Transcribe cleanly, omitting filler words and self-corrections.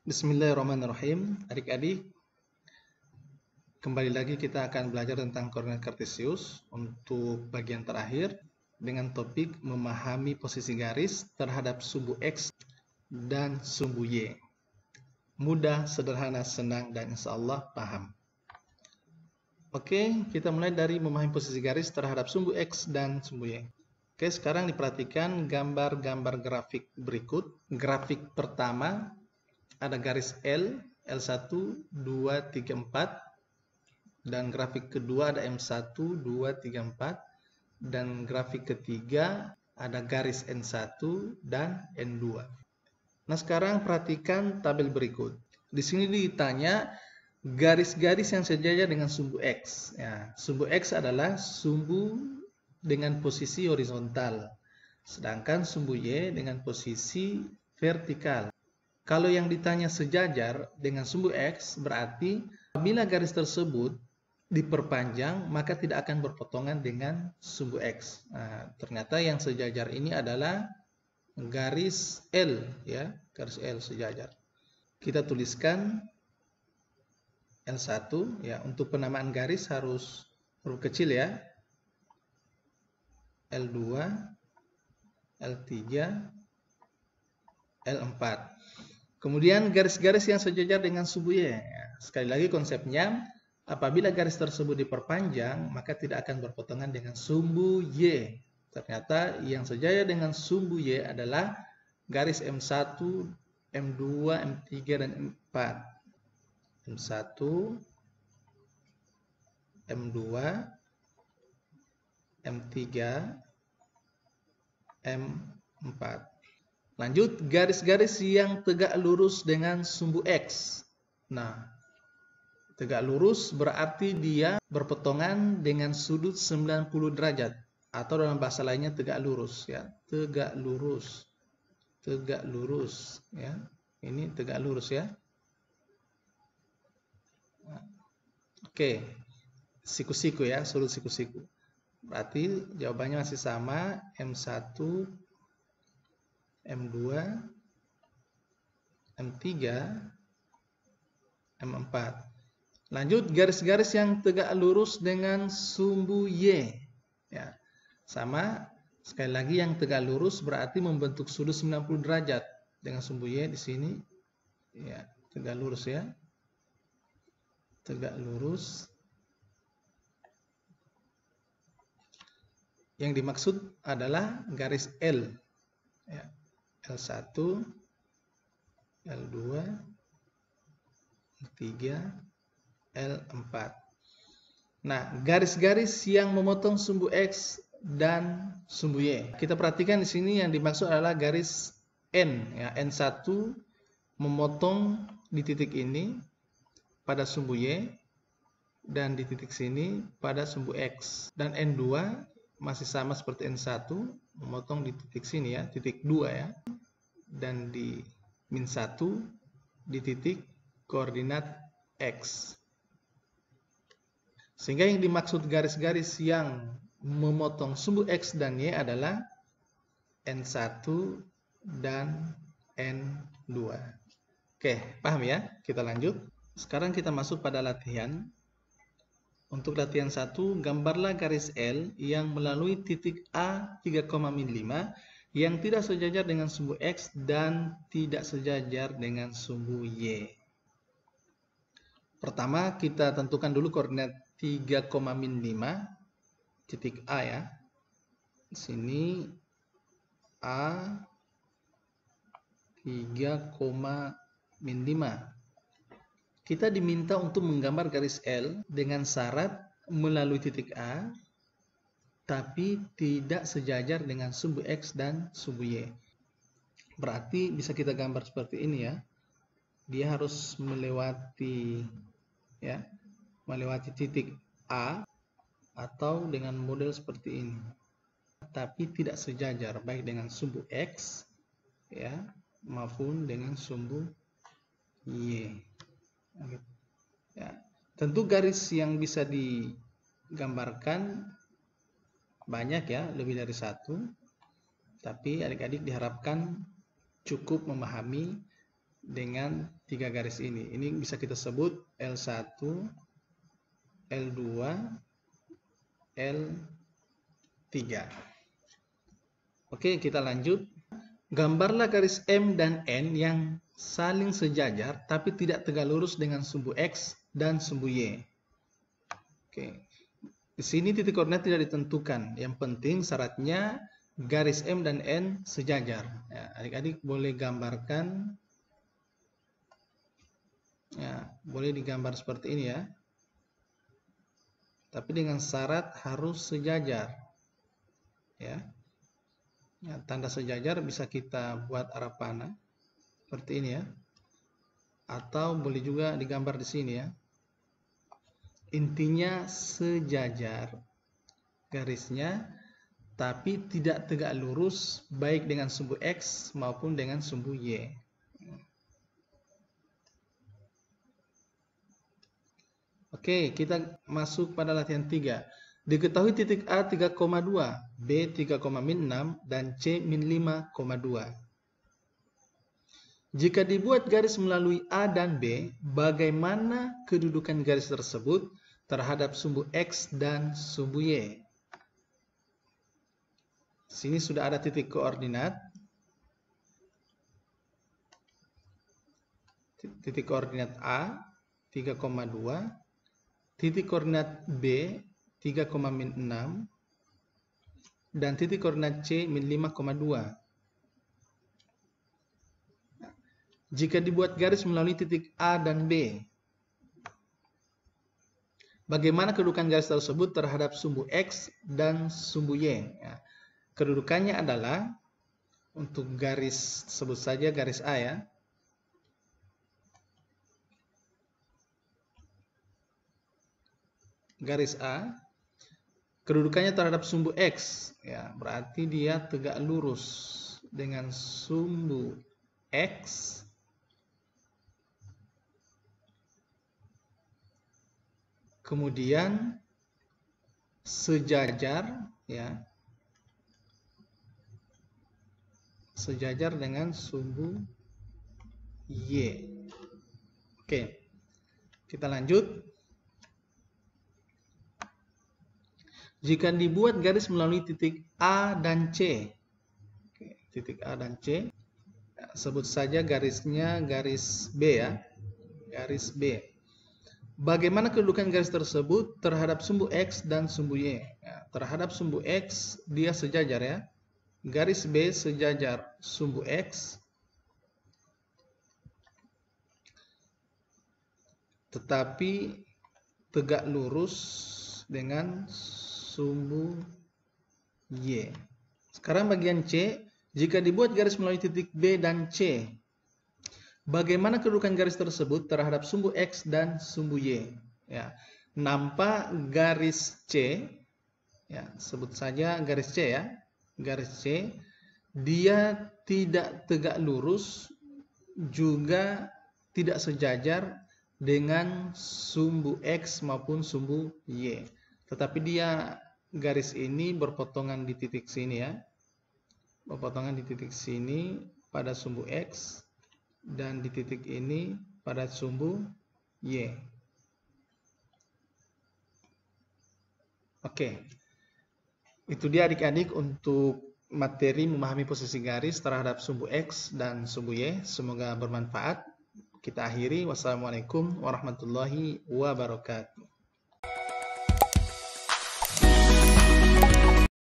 Bismillahirrahmanirrahim. Adik-adik, kembali lagi kita akan belajar tentang koordinat kartesius untuk bagian terakhir dengan topik memahami posisi garis terhadap sumbu X dan sumbu Y. Mudah, sederhana, senang, dan insya Allah paham. Oke, kita mulai dari memahami posisi garis terhadap sumbu X dan sumbu Y. Oke, sekarang diperhatikan gambar-gambar grafik berikut. Grafik pertama ada garis L, L1, 2, 3, 4, dan grafik kedua ada M1, 2, 3, 4, dan grafik ketiga ada garis N1 dan N2. Nah, sekarang perhatikan tabel berikut. Di sini ditanya garis-garis yang sejajar dengan sumbu X. Ya, sumbu X adalah sumbu dengan posisi horizontal, sedangkan sumbu Y dengan posisi vertikal. Kalau yang ditanya sejajar dengan sumbu X, berarti apabila garis tersebut diperpanjang, maka tidak akan berpotongan dengan sumbu X. Nah, ternyata yang sejajar ini adalah garis L, ya, garis L sejajar. Kita tuliskan L1, ya, untuk penamaan garis harus huruf kecil ya. L2, L3, L4. Kemudian garis-garis yang sejajar dengan sumbu Y. Sekali lagi konsepnya, apabila garis tersebut diperpanjang, maka tidak akan berpotongan dengan sumbu Y. Ternyata yang sejajar dengan sumbu Y adalah garis M1, M2, M3, dan M4. M1, M2, M3, M4. Lanjut, garis-garis yang tegak lurus dengan sumbu X. Nah, tegak lurus berarti dia berpotongan dengan sudut 90 derajat. Atau dalam bahasa lainnya tegak lurus. Ya. Tegak lurus. Tegak lurus. Ya. Ini tegak lurus ya. Oke. Siku-siku ya, sudut siku-siku. Berarti jawabannya masih sama. M1, M2, M3, M4. Lanjut, garis-garis yang tegak lurus dengan sumbu Y. Ya, sama, sekali lagi yang tegak lurus berarti membentuk sudut 90 derajat dengan sumbu Y di sini. Ya, tegak lurus ya. Tegak lurus. Yang dimaksud adalah garis L. Ya. L1, L2, L3, L4. Nah, garis-garis yang memotong sumbu X dan sumbu Y. Kita perhatikan di sini yang dimaksud adalah garis N. Ya, N1 memotong di titik ini pada sumbu Y dan di titik sini pada sumbu X. Dan N2 masih sama seperti N1, memotong di titik sini ya, titik 2 ya. Dan di min 1 di titik koordinat X. Sehingga yang dimaksud garis-garis yang memotong sumbu X dan Y adalah N1 dan N2. Oke, paham ya? Kita lanjut. Sekarang kita masuk pada latihan. Untuk latihan 1, gambarlah garis L yang melalui titik A 3,5 yang tidak sejajar dengan sumbu X dan tidak sejajar dengan sumbu Y. Pertama, kita tentukan dulu koordinat 3,5 titik A ya. Di sini A 3,5. Kita diminta untuk menggambar garis L dengan syarat melalui titik A tapi tidak sejajar dengan sumbu X dan sumbu Y. Berarti bisa kita gambar seperti ini ya. Dia harus melewati ya, melewati titik A atau dengan model seperti ini. Tapi tidak sejajar baik dengan sumbu X ya maupun dengan sumbu Y. Ya. Tentu garis yang bisa digambarkan banyak ya, lebih dari satu. Tapi adik-adik diharapkan cukup memahami dengan 3 garis ini. Ini bisa kita sebut L1, L2, L3. Oke, kita lanjut. Gambarlah garis M dan N yang saling sejajar tapi tidak tegak lurus dengan sumbu X dan sumbu Y. Oke. Di sini titik koordinat tidak ditentukan. Yang penting syaratnya garis M dan N sejajar. Ya, adik-adik boleh gambarkan. Ya, boleh digambar seperti ini ya. Tapi dengan syarat harus sejajar. Ya. Ya, tanda sejajar bisa kita buat arah panah seperti ini ya. Atau boleh juga digambar di sini ya. Intinya sejajar garisnya, tapi tidak tegak lurus baik dengan sumbu X maupun dengan sumbu Y. Oke, kita masuk pada latihan 3. Diketahui titik A 3,2, B 3,6, dan C min 5,2. Jika dibuat garis melalui A dan B, bagaimana kedudukan garis tersebut terhadap sumbu X dan sumbu Y? Sini sudah ada titik koordinat. Titik koordinat A 3,2, titik koordinat B 3,6, dan titik koordinat C min 5,2. Jika dibuat garis melalui titik A dan B, bagaimana kedudukan garis tersebut terhadap sumbu X dan sumbu Y? Ya, kedudukannya adalah, untuk garis, sebut saja garis A ya. Garis A, kedudukannya terhadap sumbu X, ya, berarti dia tegak lurus dengan sumbu X kemudian sejajar ya, sejajar dengan sumbu Y. Oke, kita lanjut. Jika dibuat garis melalui titik A dan C, oke, titik A dan C, sebut saja garisnya garis B ya, garis B. Bagaimana kedudukan garis tersebut terhadap sumbu X dan sumbu Y? Ya, terhadap sumbu X dia sejajar ya. Garis B sejajar sumbu X, tetapi tegak lurus dengan sumbu Y. Sekarang bagian C, jika dibuat garis melalui titik B dan C, bagaimana kedudukan garis tersebut terhadap sumbu X dan sumbu Y? Ya, nampak garis C, ya, sebut saja garis C ya, garis C, dia tidak tegak lurus, juga tidak sejajar dengan sumbu X maupun sumbu Y. Tetapi dia, garis ini berpotongan di titik sini ya, berpotongan di titik sini pada sumbu X, dan di titik ini pada sumbu Y. Oke, itu dia adik-adik untuk materi memahami posisi garis terhadap sumbu X dan sumbu Y. Semoga bermanfaat. Kita akhiri. Wassalamualaikum warahmatullahi wabarakatuh.